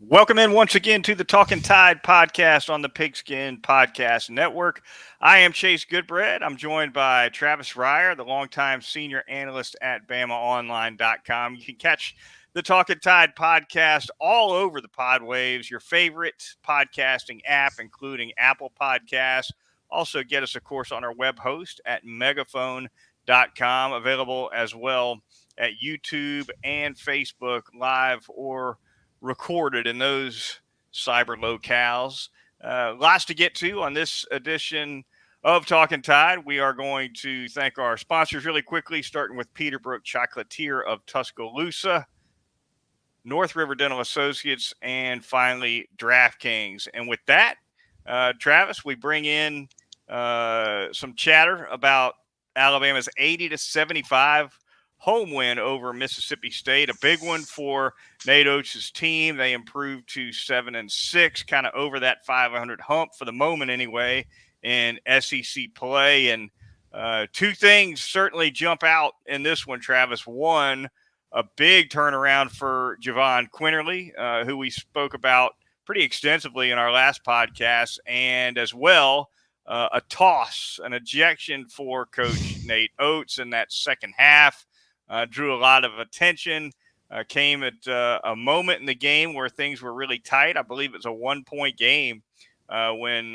Welcome in once again to the Talkin Tide podcast on the Pigskin Podcast Network. I am Chase Goodbread. I'm joined by Travis Reier, the longtime senior analyst at BamaOnline.com. You can catch the Talkin Tide podcast all over the pod waves, your favorite podcasting app, including Apple Podcasts. Also get us, of course, on our web host at megaphone.com, available as well at YouTube and Facebook live or recorded in those cyber locales. Lots to get to on this edition of Talkin Tide. We are going to thank our sponsors really quickly, starting with Peterbrook Chocolatier of Tuscaloosa, North River Dental Associates, and finally DraftKings. And with that, Travis, we bring in some chatter about Alabama's 80-75 home win over Mississippi State, a big one for Nate Oates' team. They improved to 7-6, kind of over that 500 hump for the moment anyway in SEC play. And two things certainly jump out in this one, Travis. One, a big turnaround for Javon Quinterly, who we spoke about pretty extensively in our last podcast, and as well a toss, an ejection for Coach Nate Oates in that second half. Drew a lot of attention, came at a moment in the game where things were really tight. I believe it was a 1-point game when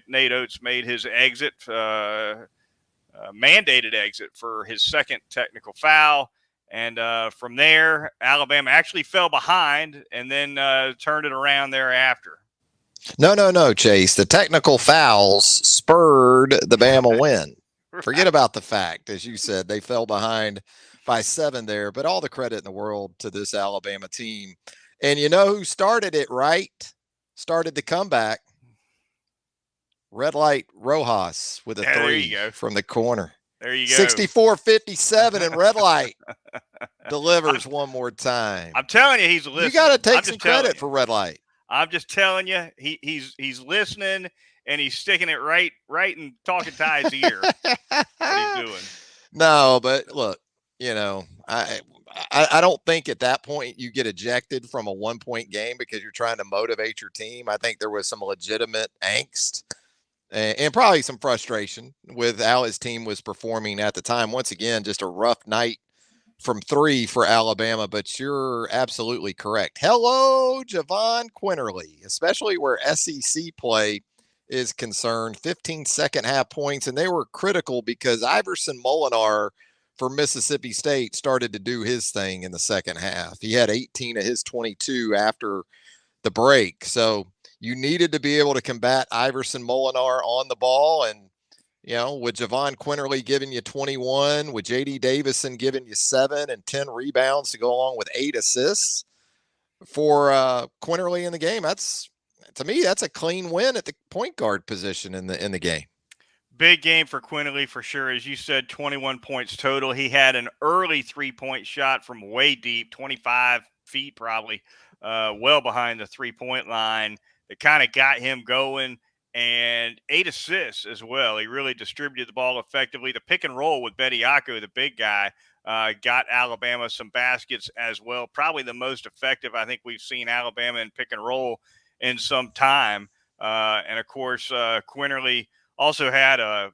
Nate Oates made his exit, mandated exit for his second technical foul. And from there, Alabama actually fell behind and then turned it around thereafter. No, Chase. The technical fouls spurred the Bama win. Right. Forget about the fact, as you said, they fell behind by 7 there, but all the credit in the world to this Alabama team. And you know who started it right? Started the comeback? Red Light Rojas with a 3 from the corner. There you go. 64-57 and Red Light delivers one more time. I'm telling you, he's listening. You got to take some credit for Red Light. I'm just telling you, he's listening and he's sticking it right in Talkin Tide's ear. What he's doing. No, but look, you know, I don't think at that point you get ejected from a 1-point game because you're trying to motivate your team. I think there was some legitimate angst and probably some frustration with how his team was performing at the time. Once again, just a rough night from 3 for Alabama, but you're absolutely correct. Hello, Javon Quinterly, especially where SEC play is concerned. 15 second half points, and they were critical because Iverson Molinar for Mississippi State started to do his thing in the second half. He had 18 of his 22 after the break. So you needed to be able to combat Iverson Molinar on the ball. And, you know, with Javon Quinterly giving you 21, with J.D. Davison giving you 7 and 10 rebounds to go along with 8 assists for Quinterly in the game, to me, that's a clean win at the point guard position in the game. Big game for Quinterly for sure. As you said, 21 points total. He had an early 3-point shot from way deep, 25 feet probably, well behind the 3-point line. That kind of got him going, and 8 assists as well. He really distributed the ball effectively. The pick and roll with Bediako, the big guy, got Alabama some baskets as well. Probably the most effective I think we've seen Alabama in pick and roll in some time. And, of course, Quinterly also had a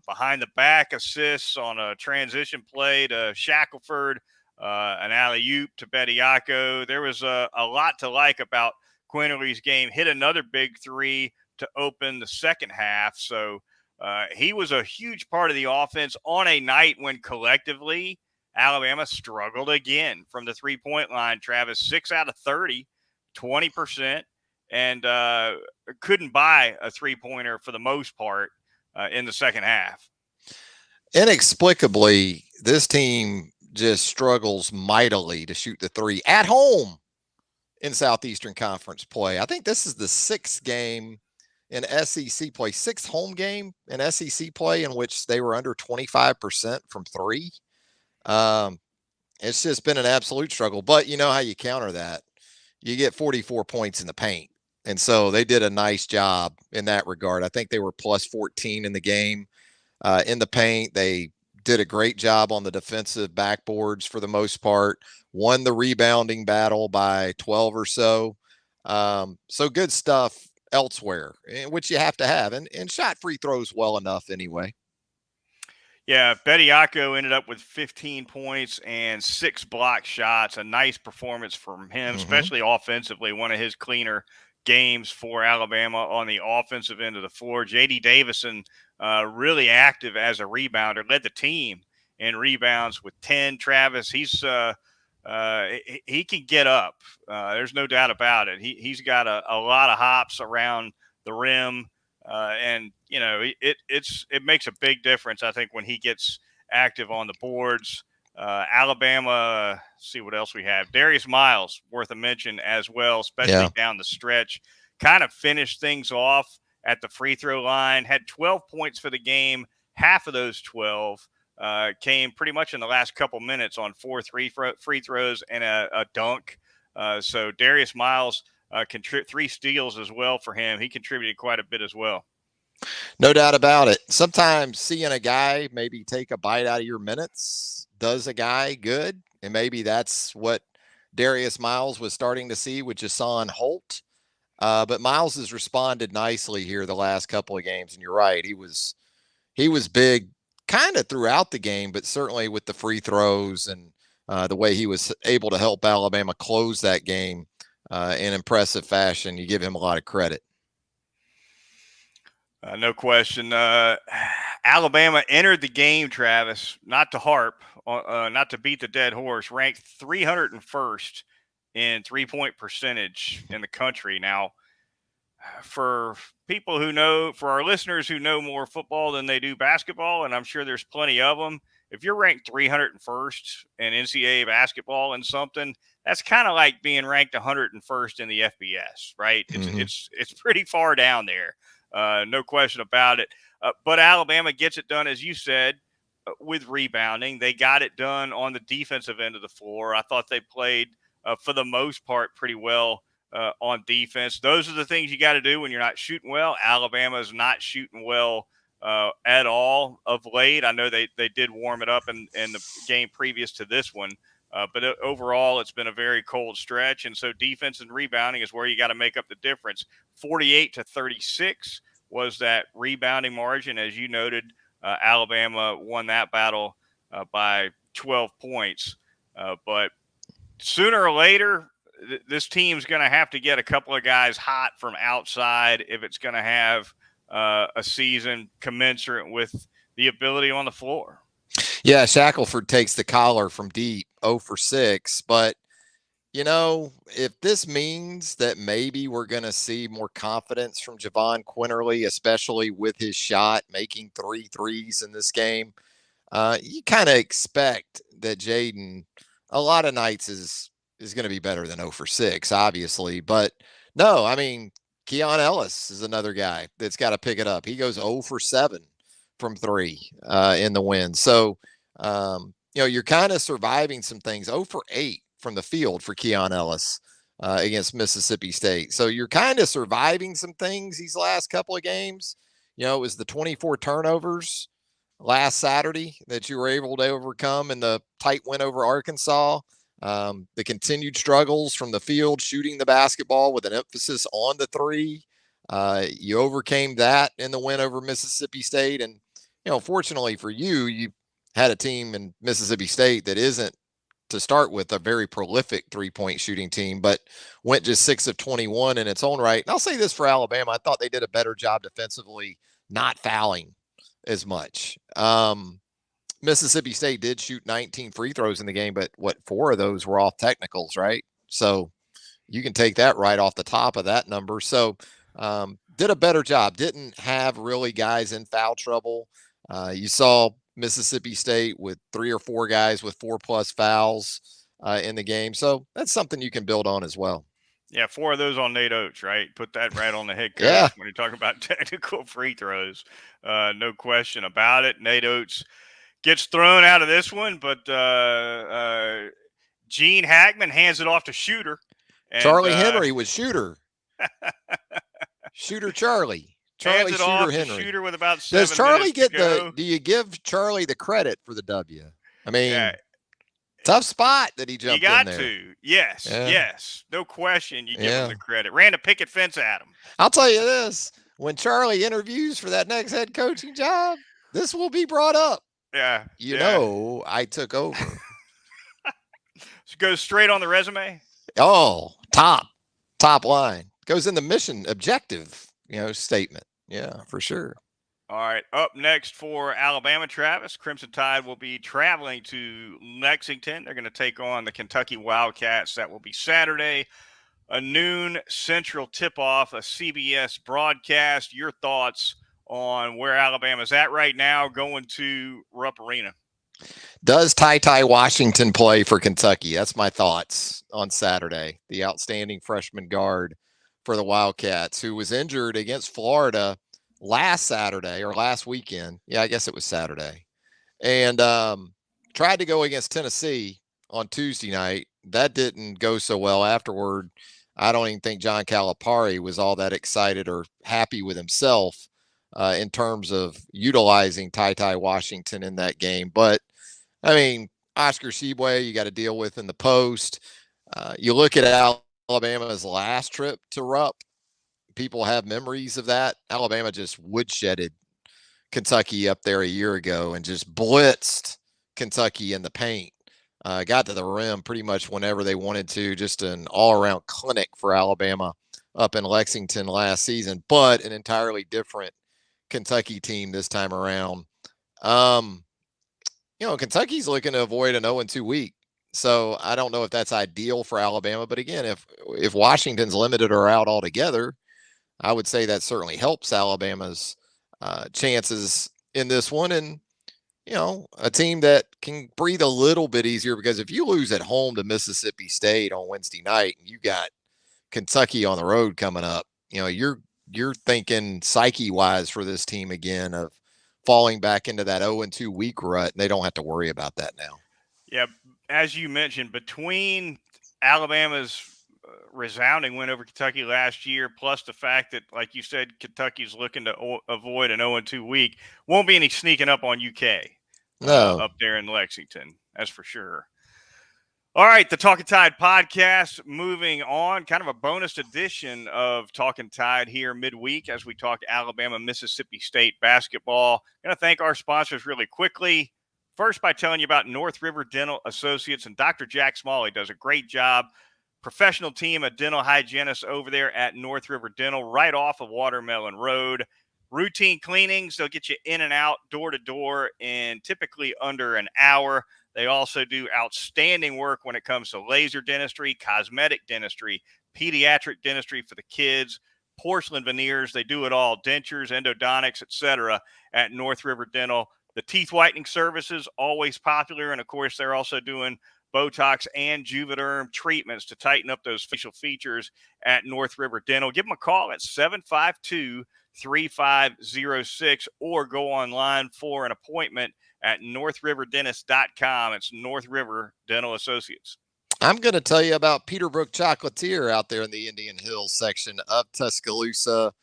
behind-the-back assist on a transition play to Shackelford, an alley-oop to Bediako. There was a lot to like about Quinterly's game. Hit another big 3 to open the second half. So he was a huge part of the offense on a night when collectively Alabama struggled again from the 3-point line. Travis, 6 out of 30, 20%. And couldn't buy a 3-pointer for the most part in the second half. Inexplicably, this team just struggles mightily to shoot the 3 at home in Southeastern Conference play. I think this is the 6th game in SEC play, 6th home game in SEC play in which they were under 25% from 3. It's just been an absolute struggle. But you know how you counter that. You get 44 points in the paint. And so they did a nice job in that regard. I think they were plus 14 in the game in the paint. They did a great job on the defensive backboards for the most part, won the rebounding battle by 12 or so. So good stuff elsewhere, which you have to have, and shot free throws well enough anyway. Yeah, Bediako ended up with 15 points and 6 block shots. A nice performance from him, especially offensively. One of his cleaner games for Alabama on the offensive end of the floor. J.D. Davison, really active as a rebounder, led the team in rebounds with 10. Travis, he can get up. There's no doubt about it. He's got a lot of hops around the rim. And it makes a big difference, I think, when he gets active on the boards. Alabama, see what else we have. Darius Miles, worth a mention as well, especially down the stretch. Kind of finished things off at the free throw line. Had 12 points for the game. Half of those 12 came pretty much in the last couple minutes on 4 free throws and a dunk. So Darius Miles. 3 steals as well for him. He contributed quite a bit as well. No doubt about it. Sometimes seeing a guy maybe take a bite out of your minutes does a guy good. And maybe that's what Darius Miles was starting to see with Jason Holt. But Miles has responded nicely here the last couple of games. And you're right. He was big kind of throughout the game, but certainly with the free throws and the way he was able to help Alabama close that game in impressive fashion. You give him a lot of credit. No question. Alabama entered the game, Travis, not to harp, not to beat the dead horse, ranked 301st in three-point percentage in the country. Now, for people who know, for our listeners who know more football than they do basketball, and I'm sure there's plenty of them, if you're ranked 301st in NCAA basketball and something, that's kind of like being ranked 101st in the FBS, right? It's pretty far down there, no question about it. But Alabama gets it done, as you said, with rebounding. They got it done on the defensive end of the floor. I thought they played, for the most part, pretty well on defense. Those are the things you got to do when you're not shooting well. Alabama is not shooting well at all of late. I know they did warm it up in the game previous to this one, but overall it's been a very cold stretch. And so defense and rebounding is where you got to make up the difference. 48-36 was that rebounding margin. As you noted, Alabama won that battle by 12 points. But sooner or later, this team's going to have to get a couple of guys hot from outside if it's going to have a season commensurate with the ability on the floor. Yeah, Shackelford takes the collar from deep, 0 for 6. But, if this means that maybe we're going to see more confidence from Javon Quinterly, especially with his shot, making 3 threes in this game, you kind of expect that Jaden a lot of nights is going to be better than 0 for 6, obviously. But no, I mean, Keon Ellis is another guy that's got to pick it up. He goes 0 for 7 from 3 in the win. So, you're kind of surviving some things. 0 for 8 from the field for Keon Ellis against Mississippi State. So you're kind of surviving some things these last couple of games. It was the 24 turnovers last Saturday that you were able to overcome in the tight win over Arkansas. The continued struggles from the field, shooting the basketball with an emphasis on the 3. You overcame that in the win over Mississippi State. And, fortunately for you, you had a team in Mississippi State that isn't, to start with, a very prolific 3-point shooting team, but went just 6 of 21 in its own right. And I'll say this for Alabama. I thought they did a better job defensively, not fouling as much. Mississippi State did shoot 19 free throws in the game, but 4 of those were off technicals, right? So you can take that right off the top of that number. So did a better job. Didn't have really guys in foul trouble. You saw Mississippi State with 3 or 4 guys with 4+ fouls in the game. So that's something you can build on as well. Yeah, 4 of those on Nate Oates, right? Put that right on the head coach when you're talking about technical free throws. No question about it. Nate Oates gets thrown out of this one, but Gene Hackman hands it off to Shooter. And, Charlie Henry was Shooter. Shooter Charlie. Hands it off to Shooter with about 7 minutes to go. Do you give Charlie the credit for the W? I mean, Tough spot that he You jumped in got there. to. Yes, Yeah. yes. No question. You give him Yeah. the credit. Ran a picket fence at him. I'll tell you this, when Charlie interviews for that next head coaching job, this will be brought up. Yeah. You yeah. know, I took over. So goes straight on the resume. Oh, top line. Goes in the mission objective, statement. Yeah, for sure. All right. Up next for Alabama, Travis, Crimson Tide will be traveling to Lexington. They're going to take on the Kentucky Wildcats. That will be Saturday, a noon Central tip-off, a CBS broadcast. Your thoughts on where Alabama's at right now going to Rupp Arena? Does Ty Washington play for Kentucky? That's my thoughts on Saturday. The outstanding freshman guard for the Wildcats, who was injured against Florida last Saturday or last weekend. Yeah, I guess it was Saturday. And tried to go against Tennessee on Tuesday night. That didn't go so well afterward. I don't even think John Calipari was all that excited or happy with himself in terms of utilizing Ty Washington in that game. But, I mean, Oscar Tshiebwe, you got to deal with in the post. You look at Alabama's last trip to Rupp. People have memories of that. Alabama just woodshedded Kentucky up there a year ago and just blitzed Kentucky in the paint. Got to the rim pretty much whenever they wanted to. Just an all-around clinic for Alabama up in Lexington last season, but an entirely different Kentucky team this time around. Kentucky's looking to avoid an 0-2 week. So I don't know if that's ideal for Alabama. But again, if Washington's limited or out altogether, I would say that certainly helps Alabama's chances in this one. And, a team that can breathe a little bit easier, because if you lose at home to Mississippi State on Wednesday night, and you got Kentucky on the road coming up, you're thinking psyche-wise for this team again of falling back into that 0-2 week rut, and they don't have to worry about that now. Yeah, as you mentioned, between Alabama's resounding win over Kentucky last year, plus the fact that, like you said, Kentucky's looking to avoid an 0-2 week, won't be any sneaking up on UK up there in Lexington. That's for sure. All right, the Talkin Tide podcast moving on, kind of a bonus edition of Talkin Tide here midweek as we talk Alabama-Mississippi State basketball. Going to thank our sponsors really quickly. First, by telling you about North River Dental Associates, and Dr. Jack Smalley does a great job. Professional team of dental hygienists over there at North River Dental, right off of Watermelon Road. Routine cleanings, they'll get you in and out, door to door, in typically under an hour. They also do outstanding work when it comes to laser dentistry, cosmetic dentistry, pediatric dentistry for the kids, porcelain veneers. They do it all, dentures, endodontics, etc. at North River Dental. The teeth whitening services, always popular. And, of course, they're also doing Botox and Juvederm treatments to tighten up those facial features at North River Dental. Give them a call at 752-3506 or go online for an appointment at northriverdentist.com. It's North River Dental Associates. I'm going to tell you about Peterbrook Chocolatier out there in the Indian Hills section of Tuscaloosa.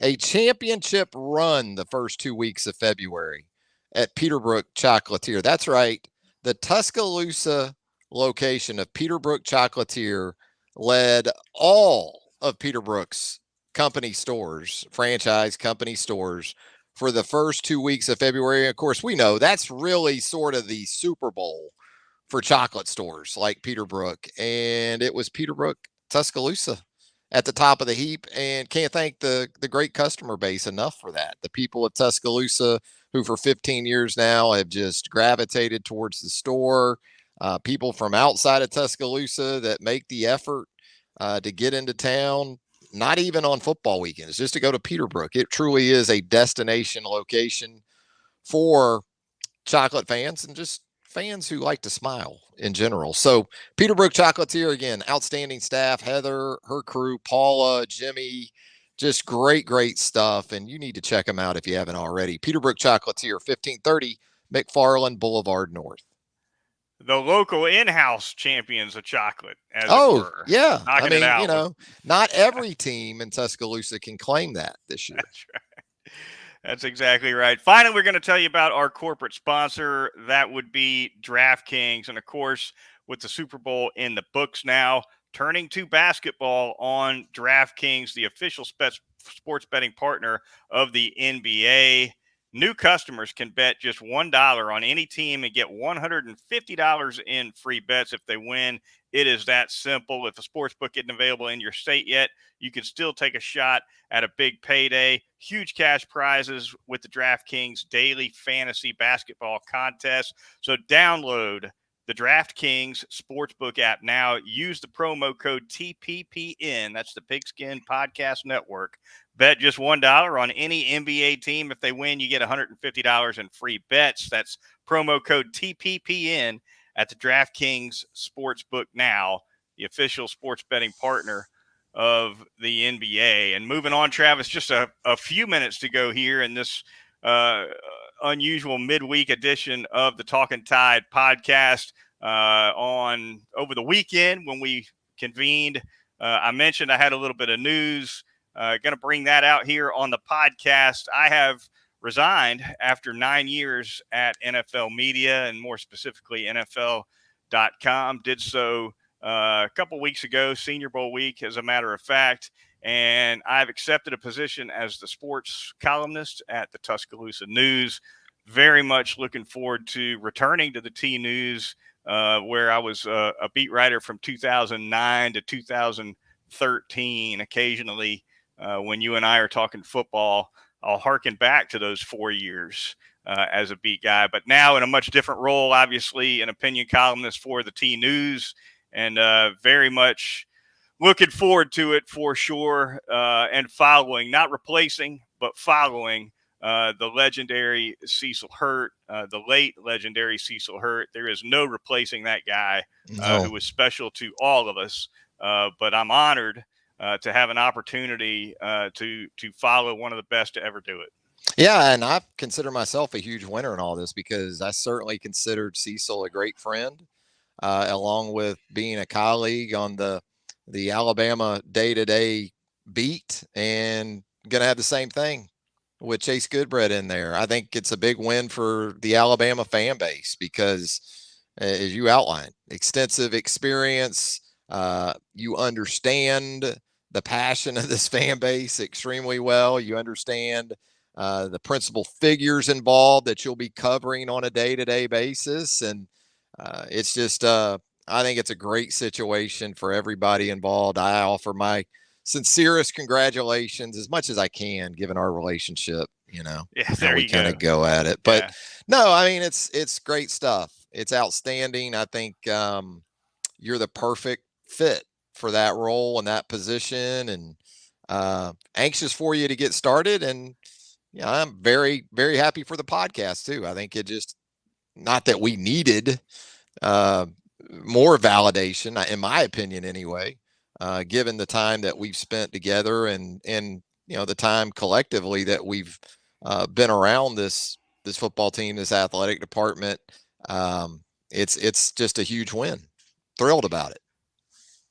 A championship run the first 2 weeks of February at Peterbrook Chocolatier. That's right. The Tuscaloosa location of Peterbrook Chocolatier led all of Peterbrook's company stores, franchise company stores, for the first 2 weeks of February. Of course, we know that's really sort of the Super Bowl for chocolate stores like Peterbrook. And it was Peterbrook Tuscaloosa at the top of the heap, and can't thank the great customer base enough for that. The people of Tuscaloosa who for 15 years now have just gravitated towards the store. People from outside of Tuscaloosa that make the effort to get into town, not even on football weekends, just to go to Peterbrook. It truly is a destination location for chocolate fans and just fans who like to smile in general. So Peterbrook Chocolatier, again, outstanding staff, Heather, her crew, Paula, Jimmy, just great stuff. And you need to check them out if you haven't already. Peterbrook Chocolatier, 1530 McFarland Boulevard North. The local in-house champions of chocolate, as it were. Yeah. Knocking it out. Not every team in Tuscaloosa can claim that this year. That's right. That's exactly right. Finally, we're going to tell you about our corporate sponsor. That would be DraftKings. And of course, with the Super Bowl in the books now, turning to basketball on DraftKings, the official sports betting partner of the NBA. New customers can bet just $1 on any team and get $150 in free bets if they win. It is that simple. If a sports book isn't available in your state yet, you can still take a shot at a big payday. Huge cash prizes with the DraftKings daily fantasy basketball contest. So download the DraftKings Sportsbook app now. Use the promo code TPPN. That's the Pigskin Podcast Network. Bet just $1 on any NBA team. If they win, you get $150 in free bets. That's promo code TPPN at the DraftKings Sportsbook now, the official sports betting partner of the NBA. And moving on, Travis, just a few minutes to go here in this unusual midweek edition of the Talkin Tide podcast. On over the weekend when we convened, I mentioned I had a little bit of news. Going to bring that out here on the podcast. I have resigned after 9 years at NFL Media, and more specifically NFL.com. Did so a couple weeks ago, Senior Bowl week, as a matter of fact. And I've accepted a position as the sports columnist at the Tuscaloosa News. Very much looking forward to returning to the T News, where I was a beat writer from 2009 to 2013. Occasionally, when you and I are talking football, I'll harken back to those 4 years as a beat guy. But now in a much different role, obviously an opinion columnist for the T News, and very much looking forward to it for sure, and following, not replacing, but following the legendary Cecil Hurt, the late legendary Cecil Hurt. There is no replacing that guy who was special to all of us. But I'm honored to have an opportunity to follow one of the best to ever do it. Yeah, and I consider myself a huge winner in all this because I certainly considered Cecil a great friend, along with being a colleague on the Alabama day-to-day beat, and going to have the same thing with Chase Goodbread in there. I think it's a big win for the Alabama fan base because, as you outlined, extensive experience. You understand the passion of this fan base extremely well. You understand the principal figures involved that you'll be covering on a day-to-day basis. And it's just, I think it's a great situation for everybody involved. I offer my sincerest congratulations as much as I can, given our relationship, Yeah, how we kind of go at it. But no, I mean, it's great stuff. It's outstanding. I think you're the perfect fit for that role and that position, and anxious for you to get started. And I'm very, very happy for the podcast too. I think it just, not that we needed more validation, in my opinion anyway, given the time that we've spent together and the time collectively that we've been around this football team, this athletic department. It's just a huge win. Thrilled about it.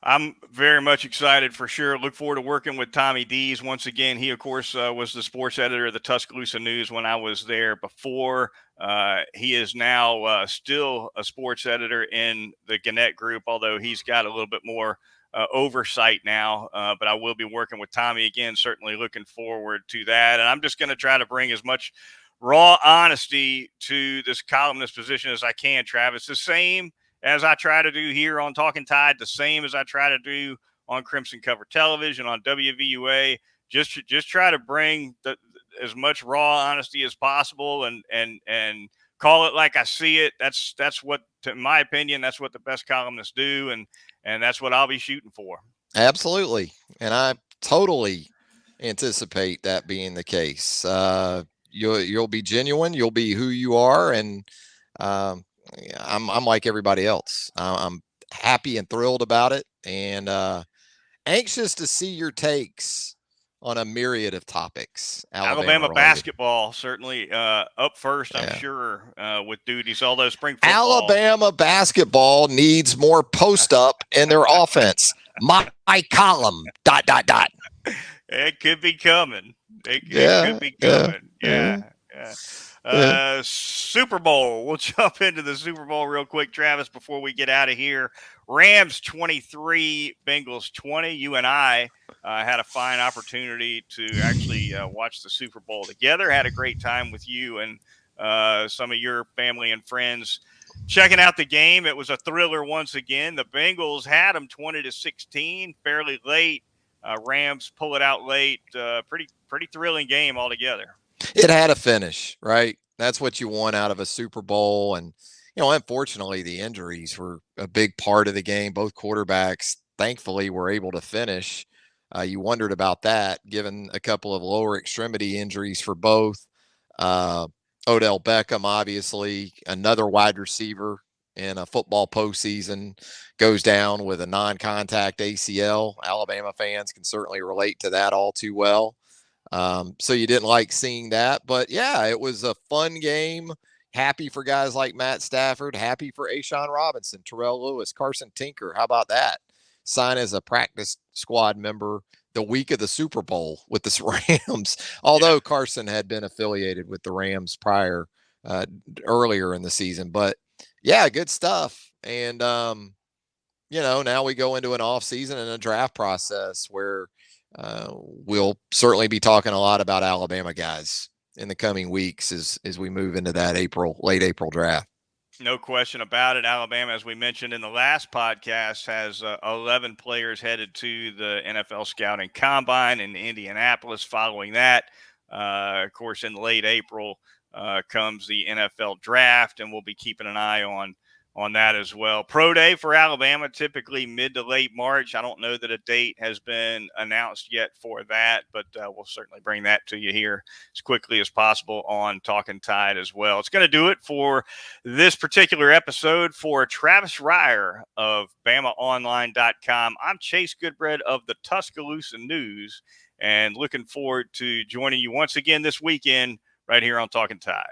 I'm very much excited for sure. Look forward to working with Tommy Dees. Once again, he, of course, was the sports editor of the Tuscaloosa News when I was there before. He is now still a sports editor in the Gannett Group, although he's got a little bit more oversight now. But I will be working with Tommy again, certainly looking forward to that. And I'm just going to try to bring as much raw honesty to this columnist position as I can, Travis. The same as I try to do here on Talkin Tide, the same as I try to do on Crimson Cover Television, on WVUA. Just try to bring as much raw honesty as possible, and call it like I see it. That's what, in my opinion, that's what the best columnists do, and that's what I'll be shooting for. Absolutely, and I totally anticipate that being the case. You'll be genuine. You'll be who you are, and I'm like everybody else. I'm happy and thrilled about it, and anxious to see your takes on a myriad of topics. Alabama basketball certainly up first, I'm sure, with duties. Although spring football, Alabama basketball needs more post up in their offense. My column. ... It could be coming. It could Yeah, be yeah, coming. yeah, Yeah. Yeah. yeah. Super Bowl. We'll jump into the Super Bowl real quick, Travis, before we get out of here. Rams 23, Bengals 20. You and I had a fine opportunity to actually watch the Super Bowl together. Had a great time with you and some of your family and friends checking out the game. It was a thriller once again. The Bengals had them 20-16, fairly late. Rams pull it out late. Pretty thrilling game altogether. It had a finish, right? That's what you want out of a Super Bowl. And, unfortunately, the injuries were a big part of the game. Both quarterbacks, thankfully, were able to finish. You wondered about that, given a couple of lower extremity injuries for both. Uh, Odell Beckham, obviously, another wide receiver in a football postseason, goes down with a non contact ACL. Alabama fans can certainly relate to that all too well. So you didn't like seeing that, but yeah, it was a fun game. Happy for guys like Matt Stafford. Happy for Ashawn Robinson, Terrell Lewis, Carson Tinker. How about that? Sign as a practice squad member the week of the Super Bowl with the Rams. Yeah. Although Carson had been affiliated with the Rams prior, uh, earlier in the season, but yeah, good stuff. And now we go into an off season and a draft process where we'll certainly be talking a lot about Alabama guys in the coming weeks as we move into that late April draft. No question about it. Alabama, as we mentioned in the last podcast, has 11 players headed to the NFL Scouting Combine in Indianapolis. Following that, of course, in late April comes the NFL Draft, and we'll be keeping an eye on that as well. Pro Day for Alabama, typically mid to late March. I don't know that a date has been announced yet for that, but we'll certainly bring that to you here as quickly as possible on Talkin Tide as well. It's going to do it for this particular episode. For Travis Reier of BamaOnline.com, I'm Chase Goodbread of the Tuscaloosa News, and looking forward to joining you once again this weekend right here on Talkin Tide.